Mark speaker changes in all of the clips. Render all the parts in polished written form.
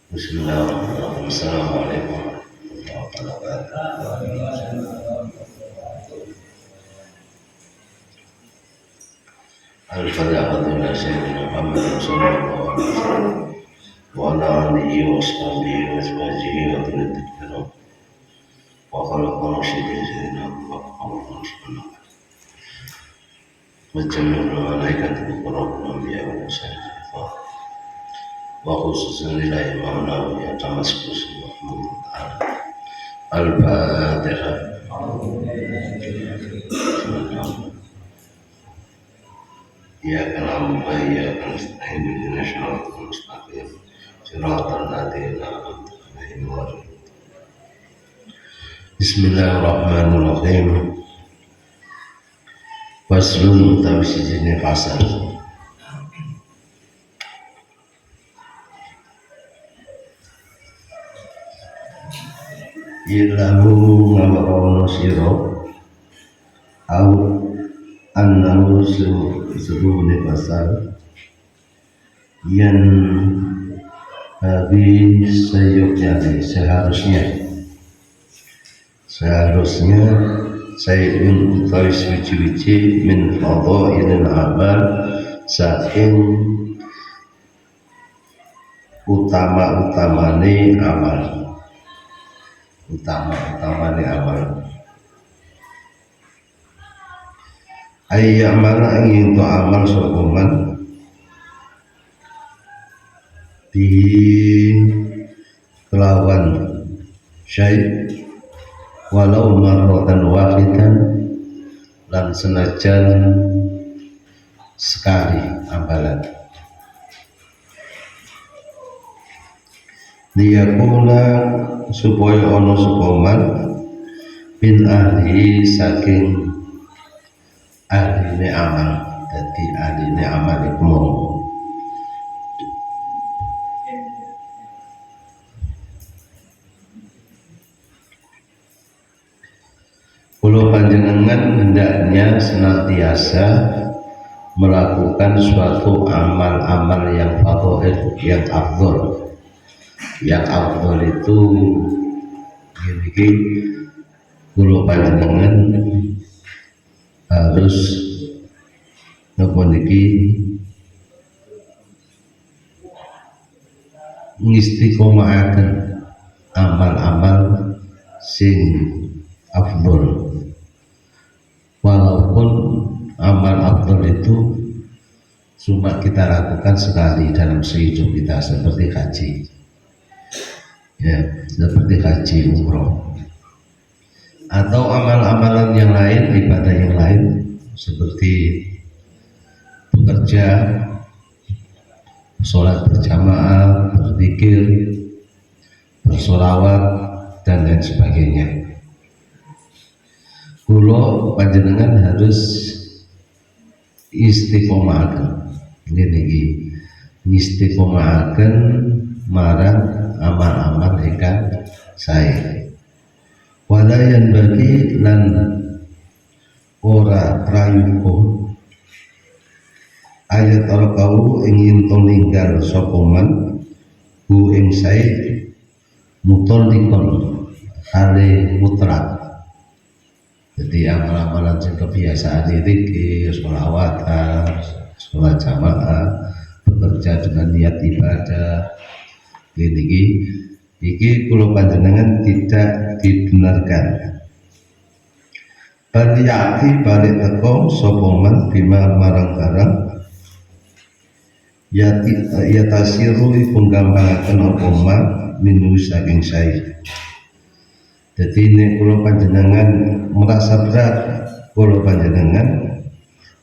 Speaker 1: Bismillahirrahmanirrahim. Assalamualaikum warahmatullahi wabarakatuh. Al-Fatihah ila Sayyidina Muhammad sallallahu alaihi wasallam wa ala alihi wa sahbihi wa azwajihi wa dhurriyyatihi wa khalaqana sayyidina Muhammad sallallahu wa jami'ul malaikati wa anbiya wa mursalin wa khususan lillahi ma'ana ya tamaskus Muhammad ta'ala. Al-Fatihah. Ya kalam ya nasta'in bina syaratul mustaqim syaratul ladzina an'amta 'alaihim ghairil Bismillahirrahmanirrahim. Faslun utawi sijine fasal. Ilahu ngamarono siro au annahu sebuhne pasal yang habis sayuknya seharusnya sayyidun utawi suci-suci min fadhailil amal saking utama-utamane amal ayyamana ingin to amal sokoman di kelawan syai walau marratan wahidan lan senajan sekali amalan liyakuna supaya ono supoman bin ahli saking ahline amal. Jadi ahline amal iku mau kula panjenengan hendaknya senantiasa melakukan suatu amal-amal yang fadhail, yang afdhal. Yang afdhal itu iki kula panjenengan harus napa niki ngistiqomahaken amal-amal sing afdhal. Walaupun amal afdhal itu cuma kita lakukan sekali dalam sehidup kita, seperti haji. Ya, seperti haji umroh atau amal-amalan yang lain, ibadah yang lain seperti bekerja, sholat berjamaah, berzikir, bersolawat dan lain sebagainya. Kulo panjenengan harus istiqomahaken niki istiqomahaken marang amal-amal ingkang sae. Walayan bagi lan ora prayuga ayat kau ingin to ninggal sapa man hu ing sae mutollikon hale mutlak. Jadi amal-amalan sing kebiasaan iki sholawatan, sholat jamaah, bekerja dengan niat ibadah iki kula panjenengan tidak dibenarkan. Baliati balik teko sapa man bima marang barang yatasiru iku gampangaken apa man minu saking sae. Dadi nek kula panjenengan merasa berat, kula panjenengan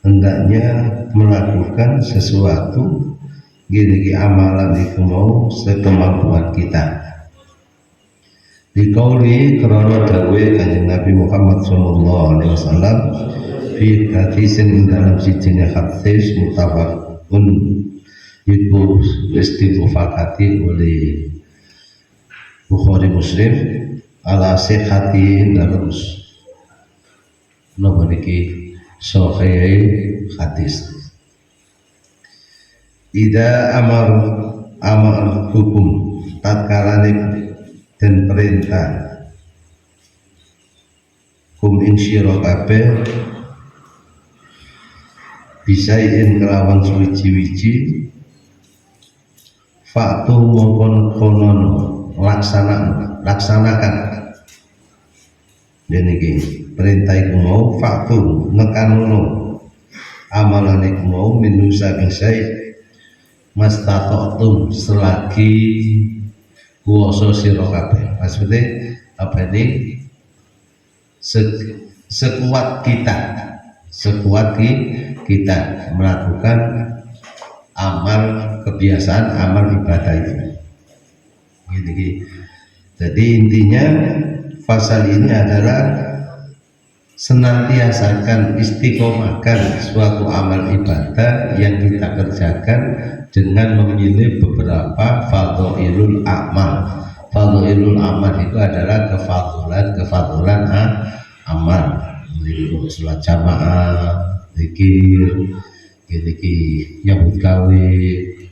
Speaker 1: hendaknya melakukan sesuatu gini amalan itu mau sekemampuan kita. Di kauli karena dawe kanjeng Nabi Muhammad sallallahu alaihi wasallam fi hadisin dalam sijine hadis mutafaqun iku istifakati oleh Bukhari Muslim ala sihhati terus napa niki sahih hadis. Ida amar hukum tatkalane den perintah kum ing sira kabeh bisain kelawan suwiji-wiji faktu mongkon konon laksanakan dene iki perintah iku mau faktu nekanono amalan iku mau minusa bisai mastaqatum selagi kuwasa sira kabeh. Maksudnya apa ini sekuat kita melakukan amal kebiasaan amal ibadah itu. Jadi intinya pasal ini adalah senantiasakan istiqomahkan suatu amal ibadah yang kita kerjakan dengan memilih beberapa fadhailul amal. Fadhailul amal itu adalah kefadulan amal, sholat jamaah, zikir, nyambut gawe,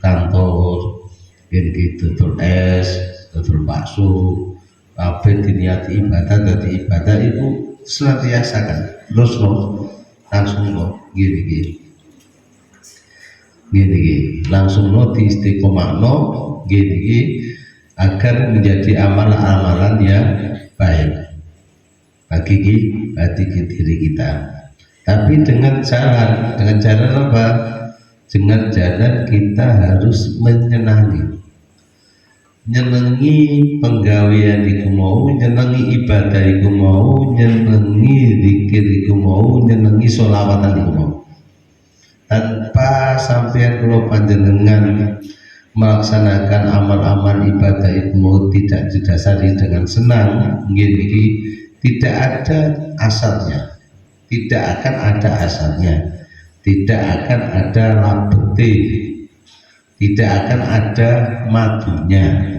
Speaker 1: kantor, tutur es, tutur bakso, apa diniati ibadah, dari ibadah itu senantiasa kan, langsung gini, langsung di istiqomahno gini agar menjadi amalan-amalan yang baik bagi diri kita. Tapi dengan cara apa? Dengan cara kita harus menyenangi penggawean iku mau, nyenengi ibadah iku mau, nyenengi zikir iku mau, nyenengi sholawatan iku mau. Tanpa sampean kula panjenengan melaksanakan amal-amal ibadah itu mau tidak didasari dengan senang, gini tidak ada asalnya, tidak akan ada asalnya, tidak akan ada labete, tidak akan ada madunya.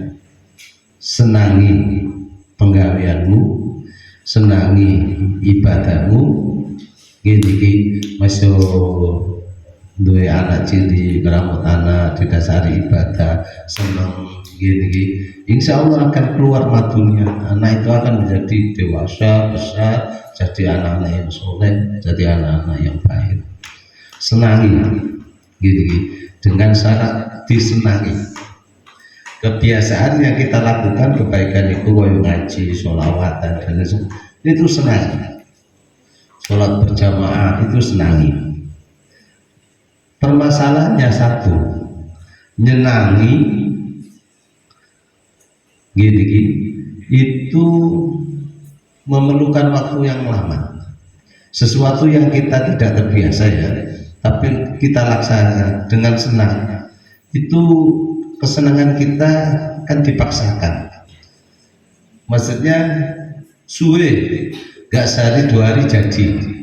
Speaker 1: Senangi penggaweanmu, senangi ibadahmu, gini masuk duwe anak cilik, ngeramut anak, didasari ibadah, senang gini, insya Allah akan keluar madunya. Anak itu akan menjadi dewasa, besar, jadi anak-anak yang soleh, jadi anak-anak yang baik. Senangi gini, dengan syarat disenangi. Kebiasaan yang kita lakukan kebaikan itu wayu ngaji, sholawatan dan itu senangi. Sholat berjamaah itu senangi. Permasalahannya satu, nyenangi gini itu memerlukan waktu yang lama. Sesuatu yang kita tidak terbiasa ya, tapi kita laksanakan dengan senang, itu kesenangan kita kan dipaksakan. Maksudnya suwe, gak sehari 2 hari jadi.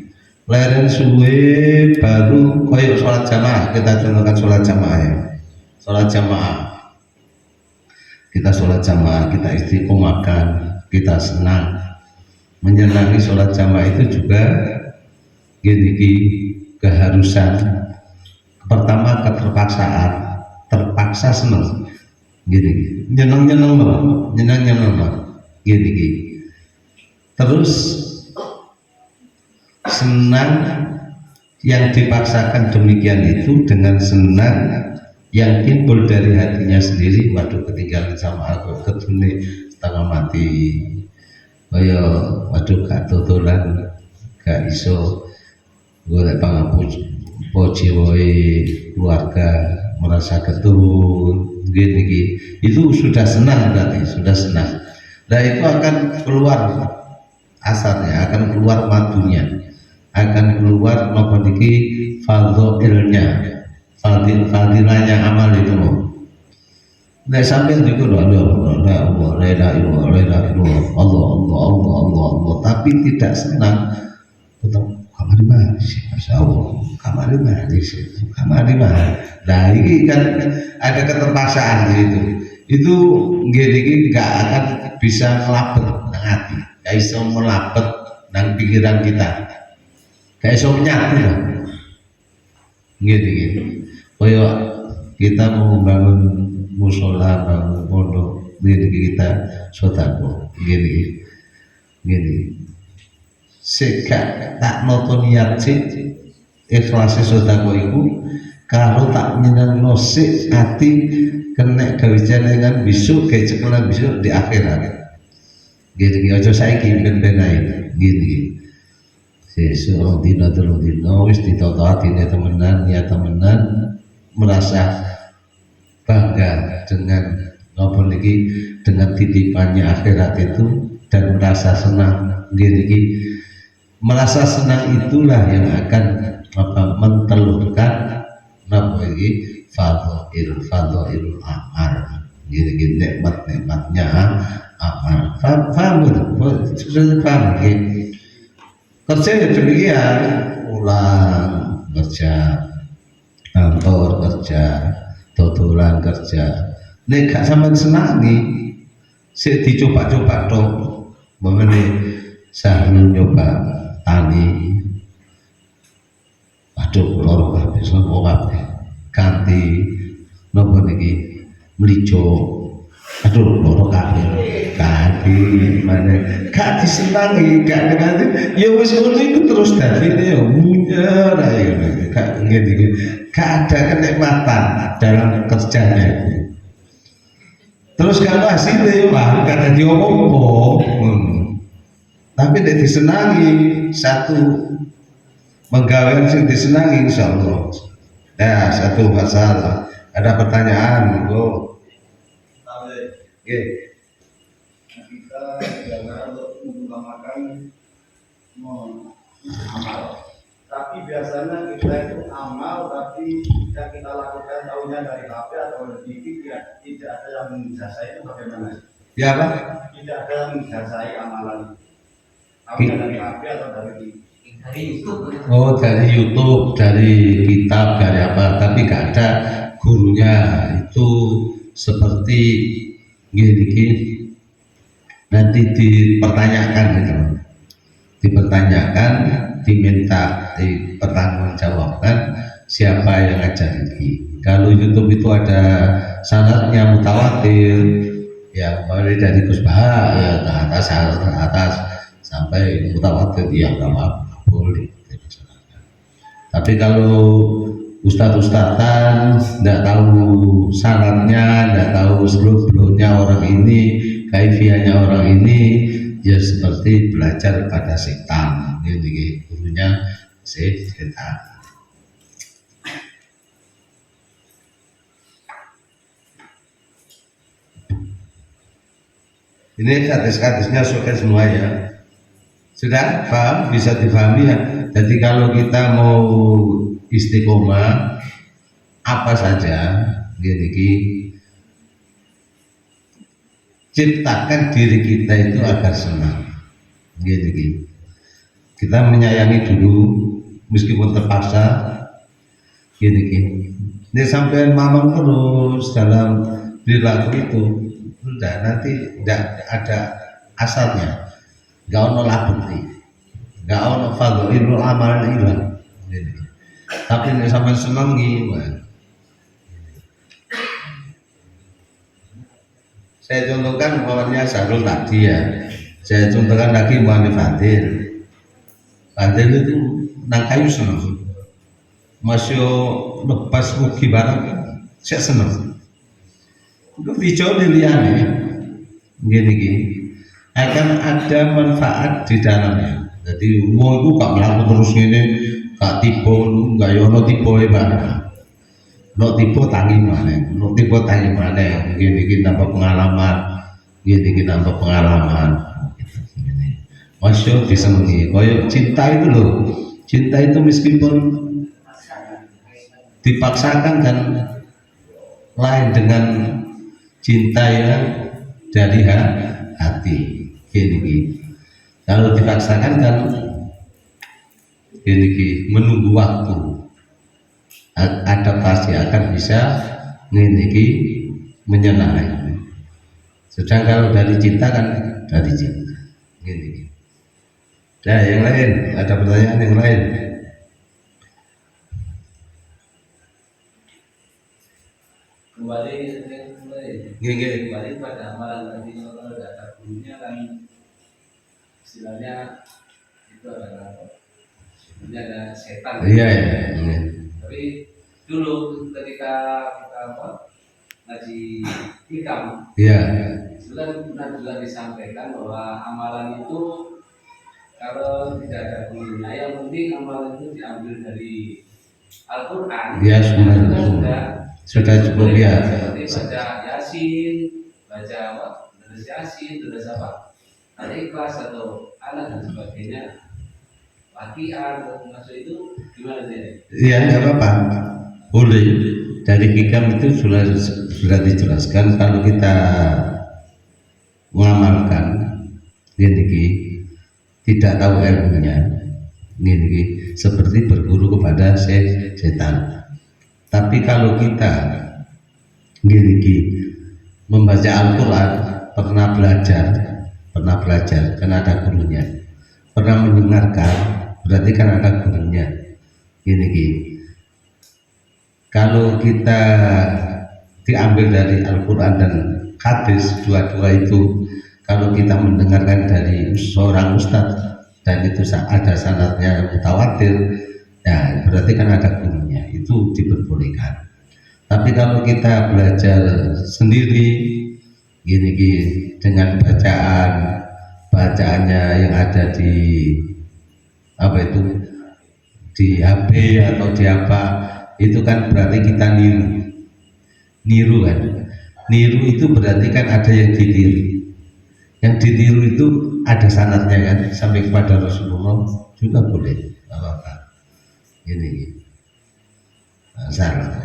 Speaker 1: Leren suwe baru koyok sholat jamaah. Kita contohkan sholat jamaah ya. Sholat jamaah, kita sholat jamaah, kita istiqomahkan, kita senang. Menyenangi sholat jamaah itu juga gini keharusan. Pertama keterpaksaan, terpaksa senang gini, nyenang gini. Terus senang yang dipaksakan demikian itu dengan senang yang timbul dari hatinya sendiri. Waduh, ketinggalan sama aku, ketune setengah mati, waduh gak tutulan, gak iso golek pangapuji wae, keluarga merasa ketun gini, itu sudah senang, berarti sudah senang. Nah itu akan keluar asarnya, akan keluar madunya, akan keluar apa niki fadilahnya amal itu. Nah sampai itu Allah, tapi tidak senang. Kamar di mana sih, Masya Allah, kamar di mana? Nah ini kan ada keterpaksaan gitu. Itu gini nggak akan bisa melapet nang hati, nggak bisa melapet nang pikiran kita, nggak bisa menyatu lah. Gini. Koyo kita mau bangun musola, bangun pondok,
Speaker 2: Gini kita sodako gini sekak tak noto niat sih ikhlas sodako iku kalau tak nyenengno sik ati kena gawe jenengan besok kayak cekelan besok di akhirat gini aja saiki ben-benae gini seorang dina telung dina wis ditata atine temenan ya temenan merasa bangga dengan apa niki dengan titipannya akhirat itu dan merasa senang gini merasa senang itulah yang akan mentelurkan apa ini fadhailul amal gini nikmatnya amal paham betul paham kerja ya demikian ulang kerja kantor kerja dodolan kerja nek gak sampean senangi sik dicoba-coba tok mbene Sahrul nyoba tani aduh loro kabeh sapa kabeh kanthi napa niki mlijo aduh loro kabeh kanthi mana gak disenangi gak ngerti ya wis ngono iku terus dadine ya munyer ae gak ngene gak ada kenikmatan dalam kerjanya itu. Terus kalau hasilnya wah gak ada diopo-opo tapi nek disenangi satu menggawe sing disenangi insyaallah ya satu masalah ada pertanyaan monggo nggih
Speaker 3: kita jangan untuk mengutamakan amal. Tapi biasanya kita itu amal, tapi tidak kita lakukan tahunya dari HP atau dari TV, tidak ada yang menjasai itu bagaimana?
Speaker 2: ya apa?
Speaker 3: Tidak ada yang menjasai amalan. Tahunya dari HP atau dari TV? Dari YouTube.
Speaker 2: Oh dari YouTube, dari kitab, dari apa? Tapi gak ada gurunya itu seperti gini nanti dipertanyakan gitu dipertanyakan diminta dipertanggungjawabkan siapa yang ngajari kalau YouTube itu ada sanadnya mutawatir ya mulai dari Gus Baha ya ke atas sampai mutawatir ya nggak apa-apa boleh tapi kalau ustadz-ustadzan tidak tahu syaratnya, tidak tahu seluk-beluknya orang ini, kaifiahnya orang ini, ya seperti belajar pada setan. Ini gurunya setan. Ini hadis-hadisnya sudah semua ya. Sudah paham, bisa difahami ya. Jadi kalau kita mau istiqomah apa saja gini ciptakan diri kita itu agar senang gini kita menyayangi dulu meskipun terpaksa gini ini sampai mamang terus dalam perilaku itu sudah nanti tidak ada asalnya gak ono labeti gak ono fadhailul amal ilang gini tapi nek sampean senengi saya contohkan umpamanya Sahrul tadi ya saya contohkan lagi Muhammad Fadil itu nang kayu seneng masih lepas rugi barang saya seneng itu video diliane gini akan ada manfaat di dalamnya jadi uang itu gak melakukan terus ini gak tipe gak yono tipe barang no tipe tangi mana gini nambah pengalaman gini nambah pengalaman masya disenangi koyo cinta itu loh cinta itu meskipun dipaksakan dan lain dengan cinta yang dari hati gini kalau dipaksakan kan gini menunggu waktu adaptasi akan bisa gini menyenangkan sedang kalau dari cinta kan dari cinta gini nah yang lain ada pertanyaan yang lain
Speaker 4: kembali
Speaker 2: Nggih.
Speaker 4: kembali pada amalan tadi kalau tidak ada gurunya kan istilahnya itu adalah apa? Sebenarnya ada setan.
Speaker 2: Iya.
Speaker 4: Tapi dulu ketika kita apa ngaji hikam,
Speaker 2: Iya.
Speaker 4: sudah pernah juga disampaikan bahwa amalan itu kalau tidak ada gurunya, yang penting amalan itu diambil dari Al-Quran.
Speaker 2: Iya, sudah cukup ya.
Speaker 4: Seperti baca Yasin, baca apa? Terus Yasin, terus apa? Al-Ikhlas atau anak dan sebagainya. Waqiah atau masuk itu gimana sih?
Speaker 2: Iya, nggak apa-apa. Boleh. Dari hikam itu sudah dijelaskan kalau kita mengamalkan ini tidak tahu ilmunya ini seperti berguru kepada setan. Tapi kalau kita gini membaca Al-Quran, pernah belajar karena ada gurunya, pernah mendengarkan berarti kan ada gurunya. Gini kalau kita diambil dari Al-Quran dan hadis, dua-dua itu kalau kita mendengarkan dari seorang ustadz dan itu ada sanadnya mutawatir, ya berarti kan ada gurunya, itu diperbolehkan. Tapi kalau kita belajar sendiri gini dengan bacaannya yang ada di apa itu di HP atau di apa, itu kan berarti kita niru kan. Niru itu berarti kan ada yang ditiru. Yang ditiru itu ada sanadnya kan sampai kepada Rasulullah juga boleh, apa-apa. Ini salah.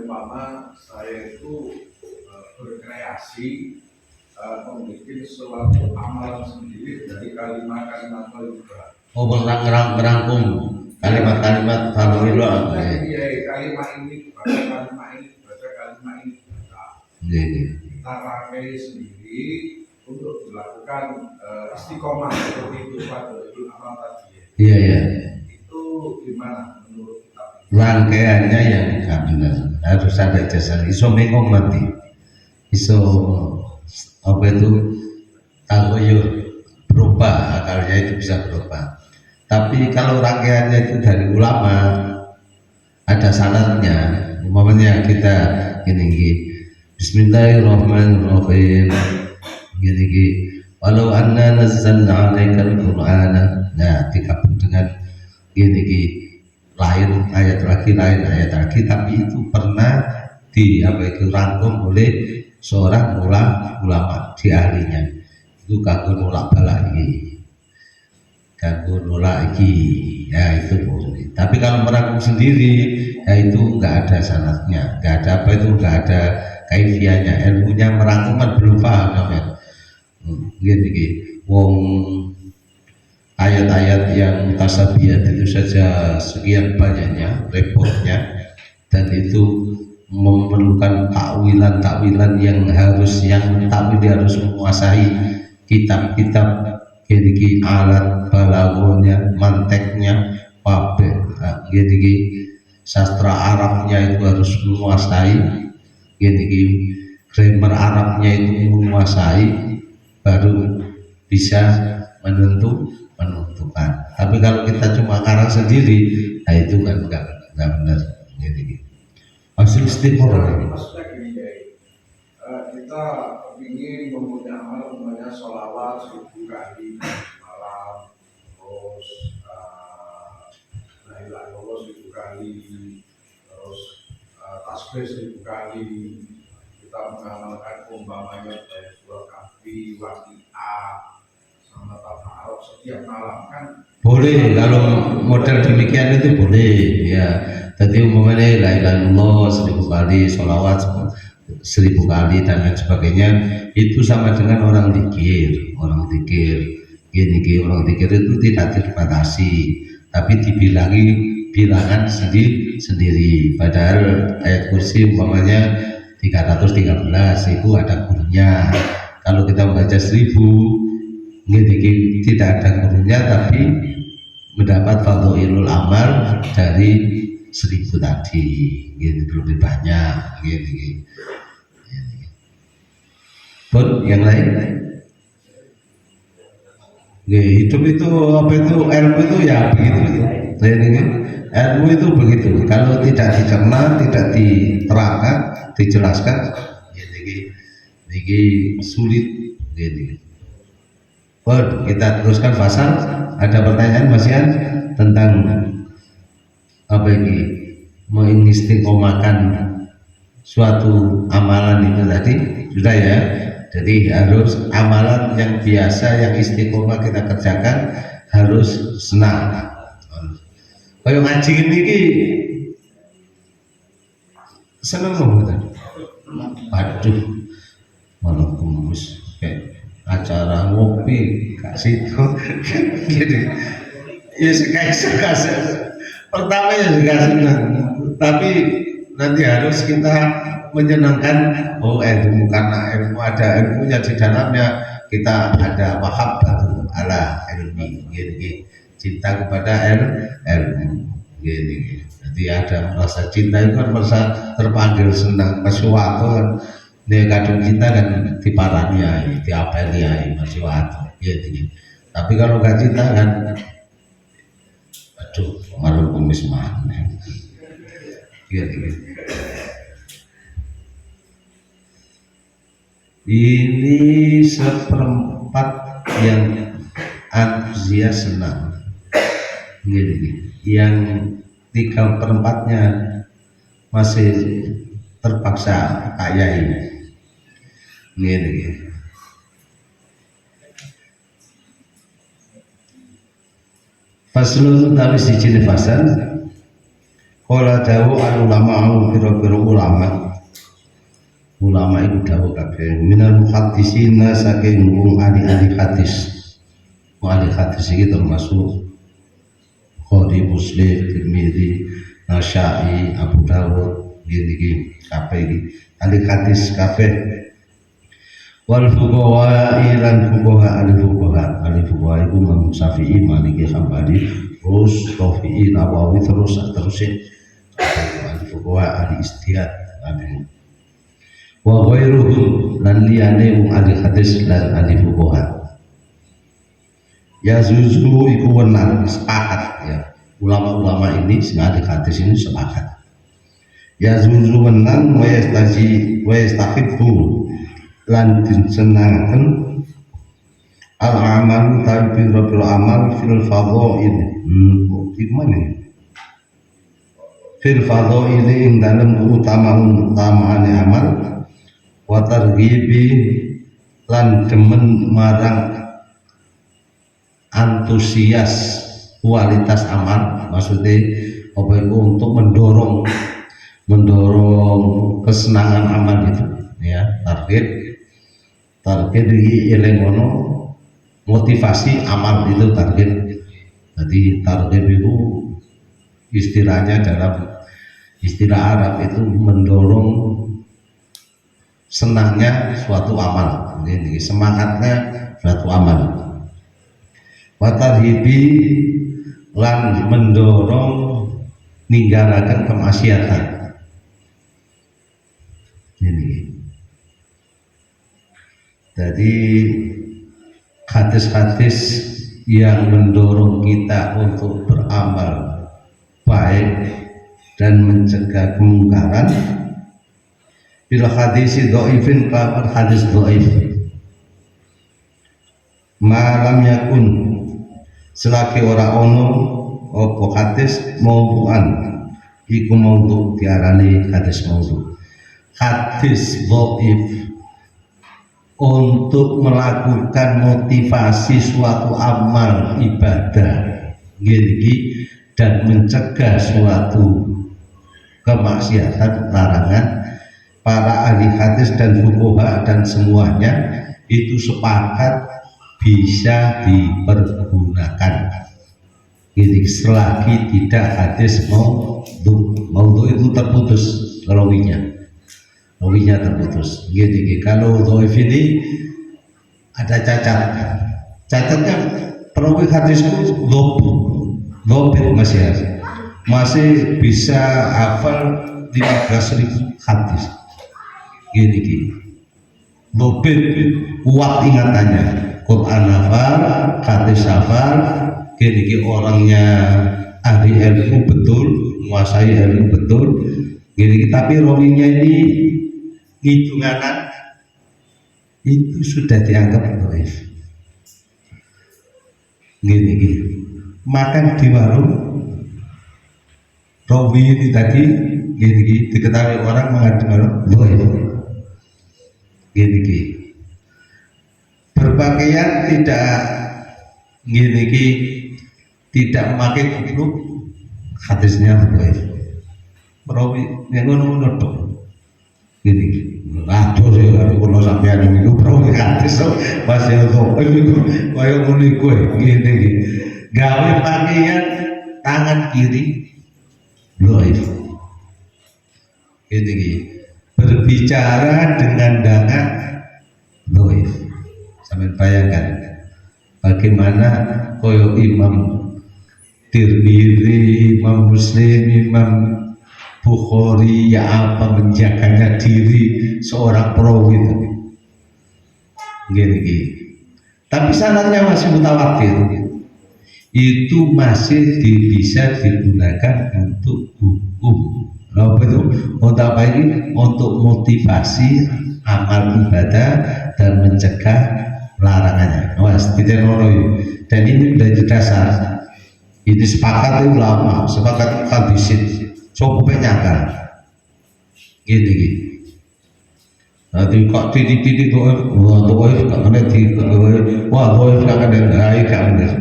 Speaker 5: Umpama saya itu berkreasi membuat suatu amalan sendiri dari kalimat-kalimat Al-Quran.
Speaker 2: Oh, merangkum kalimat-kalimat Alhamdulillah.
Speaker 5: Iya, kalimat ini baca kalimat ini baca kalimat ini baca. Kita pakai sendiri untuk dilakukan istiqomah seperti itu pada itu amal tadi.
Speaker 2: Iya.
Speaker 5: Itu gimana menurut kita?
Speaker 2: Rangkaiannya yang nggak benar, harus ada jasa. Iso mengong mati, iso apa itu tagoyur berubah, akalnya itu bisa berubah. Tapi kalau rangkaiannya itu dari ulama, ada sanadnya. Umpamanya kita gini Bismillahirrahmanirrahim gini walau anna nazzalna 'alaikal qur'ana, nah digabung dengan gini lain ayat lagi, tapi itu pernah rangkum oleh seorang ulama di ahlinya, itu kanggo nolak lagi, ya itu boleh. Tapi kalau merangkum sendiri, ya itu nggak ada sanadnya, nggak ada kaifiahnya, ilmunya merangkum kan belum paham namanya. Gini, wong ayat-ayat yang mutasabihat itu saja sekian banyaknya, repotnya, dan itu memerlukan takwilan yang harus menguasai kitab-kitab gini alat balagonya, manteknya, gini sastra Arabnya itu harus menguasai, gini grammar Arabnya itu menguasai, baru bisa menentukan. Tapi kalau kita cuma karang sendiri, nah itu kan enggak benar. Gini hasil istiqomah.
Speaker 5: Maksudnya gini kita ingin mempunyai amal namanya sholawat 1000 kali malam, terus la ilaha illallah 1000 kali, terus tasbih 1000 kali. Kita mengamalkan umpamanya dari surah Kahfi, Waqiah, sama Tabarok setiap malam kan
Speaker 2: boleh. Kalau model demikian itu boleh ya. Jadi umpamanya la ilaha illallah 1000 kali, sholawat 1000 kali dan lain sebagainya, itu sama dengan orang zikir. Orang zikir itu tidak dibatasi, tapi dibilangi bilangan sendiri. Padahal ayat kursi umpamanya 313 itu ada gurunya. Kalau kita membaca 1000 tidak ada gurunya, tapi mendapat fadhailul amal dari 1000 tadi, gitu, lebih banyak, gitu. Pun yang lain, hidup itu apa itu ilmu itu ya begitu itu. Ilmu itu begitu. Kalau tidak dicerna, tidak diterangkan, dijelaskan, jadi sulit. Jadi, pun kita teruskan pasal. Ada pertanyaan Masian tentang apa ini mengistiqomahkan suatu amalan itu tadi sudah ya. Jadi harus amalan yang biasa yang istiqomah kita kerjakan harus senang. Kayak ngaji ini seneng loh kita. Waduh, malah kumus kayak acara ngopi kasih itu gini. Ya suka pertama ya suka senang, tapi nanti harus kita menyenangkan. Oh ilmu, karena ilmu ada ilmunya di dalamnya, kita ada mahabbatul ala ilmi, gini, cinta kepada ilmu, gini. Jadi ada merasa cinta itu kan merasa terpanggil senang sesuatu kan. Dia kadang kita kan diparaniai, diapeliai sesuatu, gini. Tapi kalau nggak cinta kan, aduh, malu kumis mana, gini. Ini seperempat yang antusias senang, gini. Yang 3/4-nya masih terpaksa kaya ini, gini. Faslun tapi si jenis fasal. Kala dawu ulama pira-pira ulama itu dawu kabeh minal muhaddisina saking wong ahli hadis. Ahli hadis iki termasuk Bukhari, Muslim, Tirmidzi, Nasa'i, Abu Dawud, gini kabeh iki ahli hadis kabeh. Wal fuqaha ilan fuqaha ahli fuqaha iku Imam Syafi'i, Maliki, Hambali, terus Rafi'i, Nawawi, terus ahli fuqaha ahli ijtihad amin. Wa ghairuhum lan liyane wong ahli hadis lan ahli fuqaha. Ya zuzu iku wenang sepakat ya. Ulama-ulama ini sing ahli hadis ini sepakat. Ya zuzu wenang wa yastahibbu lan disenangaken al-amal tapi rabbil amal fil fadhail. Gimana? Fil fadhail ing dalem utamaane amal wa targhibi lan demen marang antusias kualitas amal, maksudnya apa itu untuk mendorong kesenangan amal itu ya. Target di elengono motivasi amal itu target. Jadi target itu istilahnya dalam istilah Arab itu mendorong senangnya suatu amal, ini semangatnya suatu amal. Watarhibi lan mendorong ninggalaken kemaksiatan. Ini. Jadi hadis-hadis yang mendorong kita untuk beramal baik dan mencegah kemungkaran. Bil hadisi dhaifin kalawan hadis dhaif malam yakun selagi ora ono apa hadis maudu'an iku maudhu diarani hadis maudhu. Hadis dhaif untuk melakukan motivasi suatu amal ibadah gini dan mencegah suatu kemaksiatan larangan. Para ahli hadis dan fuqaha dan semuanya itu sepakat bisa dipergunakan. Jadi selagi tidak hadis maudhu itu terputus rawinya terputus. Jadi kalau dhaif ini ada cacatnya perawi hadis itu Dobit masih bisa hafal 15.000 hadis. Gini. Dobit kuat ingatannya. Quran hafal, hadis hafal, gini orangnya ahli ilmu betul, menguasai ilmu betul. Gini, tapi rawinya ini hitungan itu sudah dianggap dhaif. Gini. Makan di warung rawi ini tadi gini diketahui orang makan di warung dhaif. Gini. Berpakaian tidak memakai kupluk, hadisnya dhaif. Rawi yang ngono tok. Gini. Aduh kalau sampean niku rawi hadis masih dhaif iku kaya ngono iku gini. Gawe pakaian tangan kiri dhaif. Gini. Berbicara dengan tangan dhaif. Sampai bayangkan bagaimana koyo Imam Tirmidzi, Imam Muslim, Imam Bukhari ya apa menjaganya diri seorang perawi itu. Gini. Tapi sanadnya masih mutawatir. Itu masih bisa digunakan untuk hukum. Apa itu? Untuk apa ini? Untuk motivasi amal ibadah dan mencegah larangannya. Tidak nono. Dan ini menjadi dasar. Ini sepakat ulama, sepakat hadisin. Coba nyangka. Gini. Nanti kok titik-titik wah doa gak kena di wah doa gak kena dari gak bener.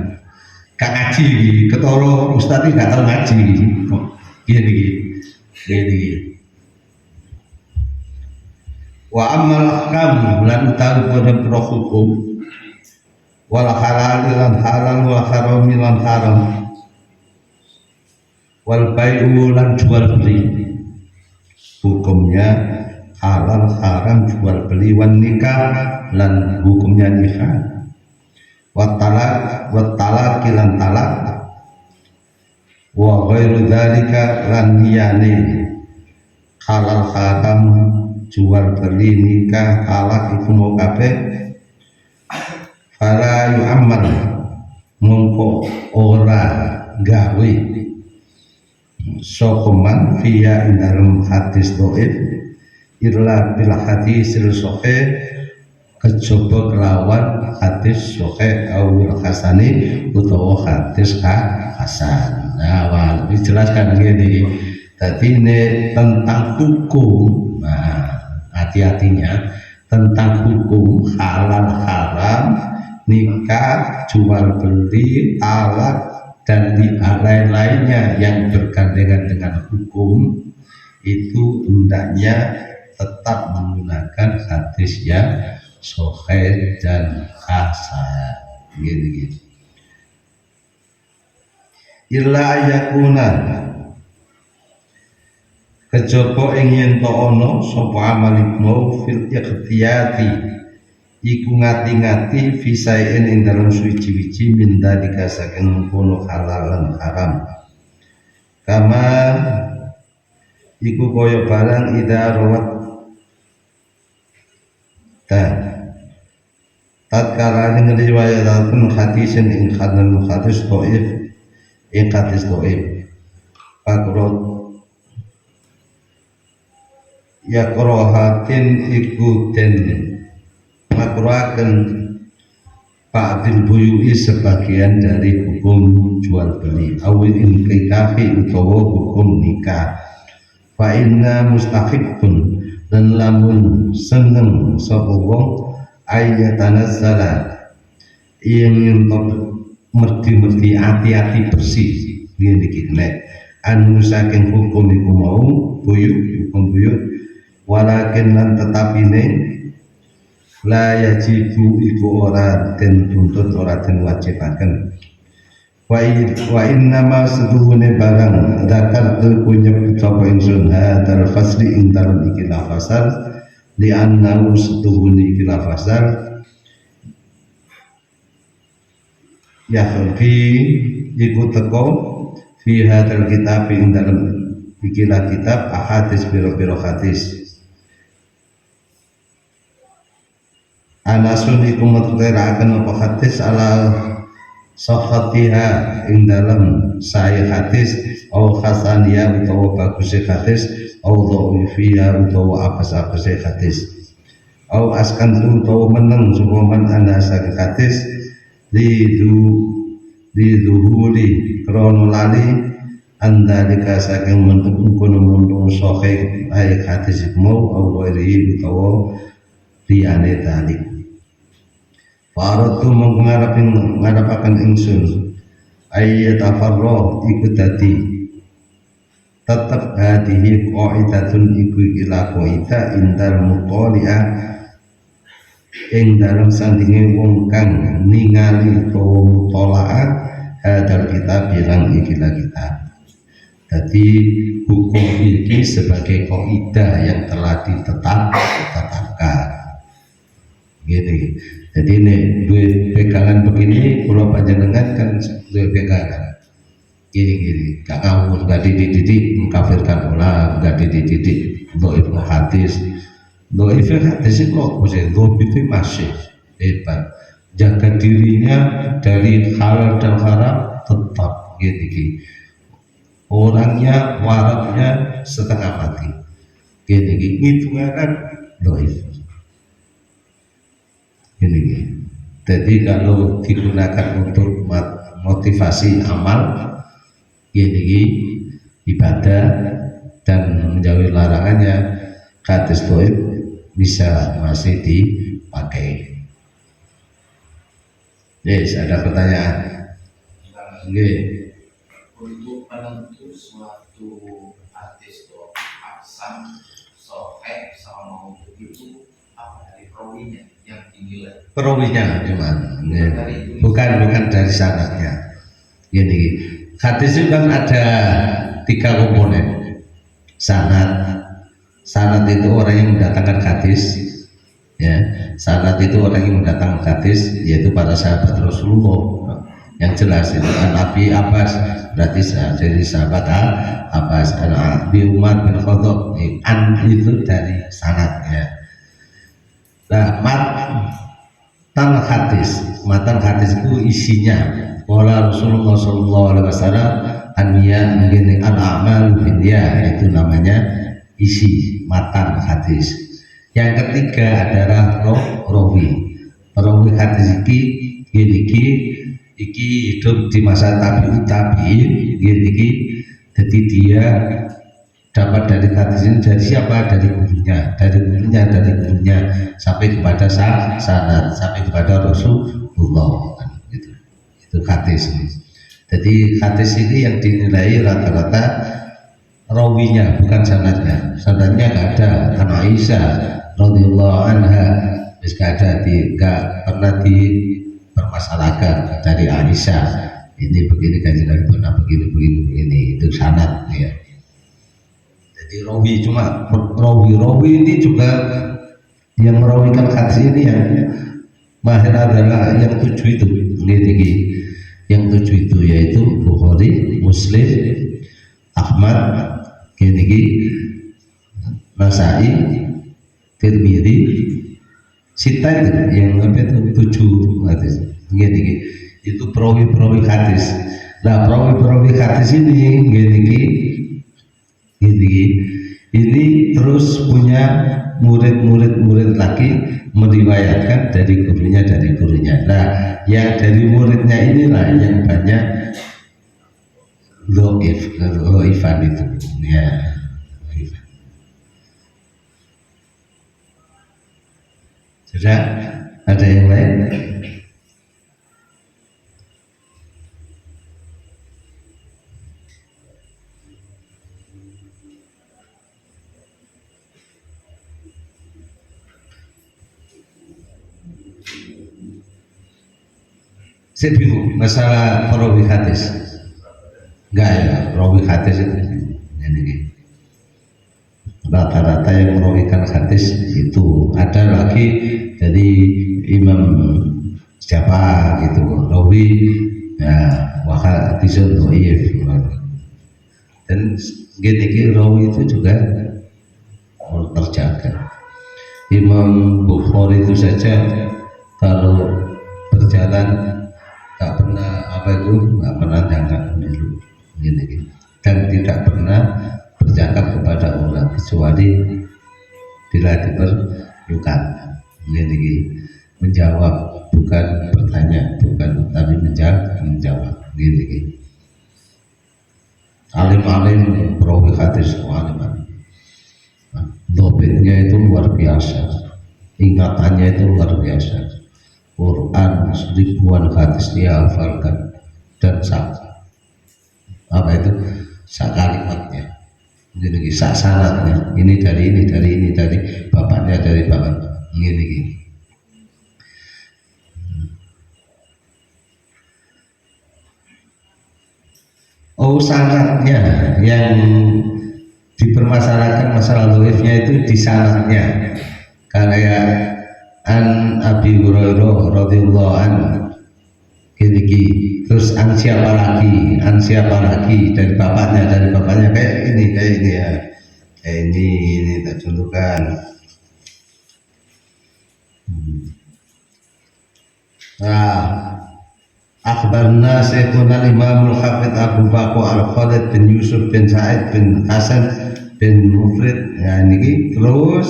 Speaker 2: Gak ngaji, ketoro ustadz gak tahu ngaji. Gini. Wa amal ahkam lan utawi pada pro hukum wal halal lan halal wa haram lan haram wal bai'u lan jual beli hukumnya halal haram jual beli wan nikah lan hukumnya nikah wa talak lan talak wa ghairu dzalika lan liyane halal haram jual beli nikah talak itu mau kabeh fala yu'ammal mongko ora gawe sokoman via dalam hadis dhaif illa bil hadis sahih kejaba kelawan hadis sahih awil hasani utawa hadis hasan. Nah, dijelaskan gini. Tadi ini tentang hukum. Nah, hati-hatinya tentang hukum halal haram, nikah, jual beli, talak dan lain-lainnya yang bergandengan dengan hukum itu hendaknya tetap menggunakan hadis yang sahih dan hasan. Gini. Illa ayakuna kejaba ing yen to ana sapa amal mau fil ikhtiyati iku ngati-ngati fisain ing dalam suci-suci minda dikasaken mengkono halal lan haram kama iku kaya barang ida rawat tatkala ngriwayataken hadisin ing hadis dhaif pakrot ya korohatin iku den makruhaken ba'dil buyu'i sebagian dari hukum jual beli awil inqikafi utawa hukum nikah fa inna mustahibbun dan lamun seneng sapa wong ayatanazzala yang nyentok merdi-merdi hati-hati bersih ngene iki nek anu saking hukum iku mau hukum buyut walakin lan tetapine la yajibu iku ora den tuntut ora den wajibaken wa inna ma seduhune barang zakar punya sapa ingsun hadal fasli ing dalem iki lafazal li annahu seduhune iki lafazal ya fi iku teko fi hadzal kitab ing dalam ikilah kitab ahadits biro-biro hadis ala sunikum matuterakan apa hadis ala sahatiha ing dalam saya hadis au hasaniya utawa bagus hadis au dha'ifiya utawa apa-apa hadis au askan utawa meneng supaman ana saking hadis liduhuri krono lali andalika saking mentung sahih ayat hadis mau au ghairi utawa liyane talik faratu mengarapaken ingsun ayat afarro iku dadi tetep hadihi qaidatun iku ila qaida indal mutali'ah ing dalam sandinge wong kang ningali utawa mutalaah hadal kitab bilang ikilah kitab. Jadi hukum ini sebagai kaidah yang telah ditetapkan. Gini. Jadi ini dua pegangan begini, pulau panjenengan kan dua pegangan. Gini, gak ngawur, gak dididik mengkafirkan ulah, gak dididik dhaif hadis. Dhaif hadis itu kok itu masih hebat. Jaga dirinya dari halal dan haram tetap gini. Orangnya waraknya setengah mati. Gini, hitungnya kan dhaif. Ini. Jadi kalau digunakan untuk motivasi amal, ini ibadah dan menjauhi larangannya, hadis dhaif bisa masih dipakai. Yes, ada pertanyaan? Oke.
Speaker 4: Untuk penentu suatu hadis atau hasan, sahih sama maudhu itu apa dari perawinya yang dinilai?
Speaker 2: Perawinya cuman, bukan dari sanadnya. Gini, hadis itu kan ada 3 komponen. Sanad itu orang yang mendatangkan hadis, ya. Sanad itu orang yang mendatangkan hadis, yaitu para sahabat Rasulullah. Yang jelas itu Nabi Abbas, berarti dari sahabat Abbas, Nabi Umar bin Khattab, itu dari sanadnya. Nah, matan hadis itu isinya wala Rasulullah sallallahu alaihi wasallam aniya begini al-amal binniyah, itu namanya isi matan hadis. Yang ketiga adalah rawi hadis iki hidup di masa tabi'in gini, jadi dia dapat dari hadis ini dari siapa? Dari gurunya sampai kepada sanad, sampai kepada Rasulullah. Itu hadis ini. Jadi hadis ini yang dinilai rata-rata rawinya, bukan sanadnya. Sanadnya nggak ada. An Aisyah radhiyallahu anha nggak pernah dipermasalahkan dari Aisyah. Ini begini kajian pernah begini itu sanad ya. Jadi rawi, cuma rawi ini juga yang merawikan hadis ini yang mahir adalah yang 7 itu. Yang 7 itu yaitu Bukhari, Muslim, Ahmad, Nasai, Tirmidzi, Sita itu yang apa itu 7 hadis. Itu perawi hadis. Nah, perawi hadis ini ini terus punya murid lagi meriwayatkan dari gurunya. Nah, yang dari muridnya inilah yang banyak dhaifan itu ya. Sudah ada yang lain? Saya bingung masalah perawi hadis. Enggak ya, perawi hadis itu jadi rata-rata yang merawikan hadis itu ada lagi dari imam siapa gitu rawi ya wakal hadisun dhaif dan gini rawi itu juga terjaga. Imam Bukhari itu saja kalau berjalan nggak pernah nggak pernah jangan dulu gini, dan tidak pernah bercakap kepada orang kecuali bila diperlukan gini, menjawab bukan bertanya, bukan tapi menjawab gini. Alim-alim perawi hadis, alim-alim dobitnya itu luar biasa, ingatannya itu luar biasa. Quran ribuan hadis dia hafalkan dan sak kalimatnya, jadi sak sanadnya, ini dari bapaknya gini. Oh, sanadnya yang dipermasalahkan masalah dhaifnya itu di sanadnya, kayak an Abi Hurairah radhiyallahu anhu gini, terus an siapa lagi dari bapaknya kayak ini ya, kayak ini tak contohkan. Nah, akhbarna Syekhuna Imamul Hafidh Abu Bakar Al-Khalid bin Yusuf bin Sa'id bin Hasan bin Mufrid, ya ini terus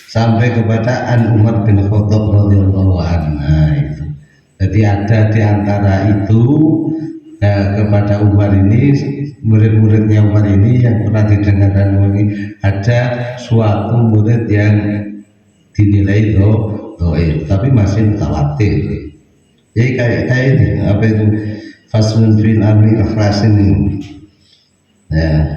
Speaker 2: sampai kepada An Umar bin Khattab radhiyallahu anhu. Itu jadi ada di antara itu kepada Umar ini, murid-muridnya Umar ini yang pernah didengarkan ini, ada suatu murid yang dinilai dhaif tapi masih mutawatir. Jadi kayak ini apa itu faslun fil amri ikhlasin ini ya.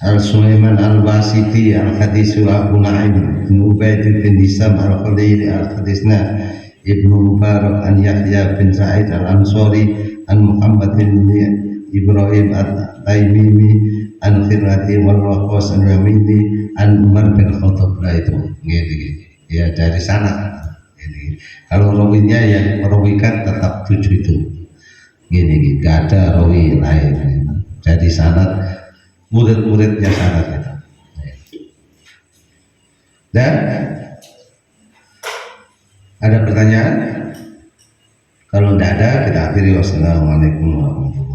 Speaker 2: Al-Sulaiman Al-Wasiti Al-Hadisu Abu Na'im bin Ubaid bin Hisam Al-Khalili Al-Hadisna Ibnu Mubarak an Yahya bin Sa'id Al-Ansari an Muhammad bin Ibrahim At-Taimimi an Khirati wal Waqas Al-Yamini an Umar bin Khattab. Itu gitu. Ya dari sana. Kalau rawinya yang merawikan tetap 7 itu gini, gak ada rawi lain jadi sanad murid-muridnya sanad itu. Dan ada pertanyaan? Kalau tidak ada kita akhiri. Wassalamualaikum warahmatullahi wabarakatuh.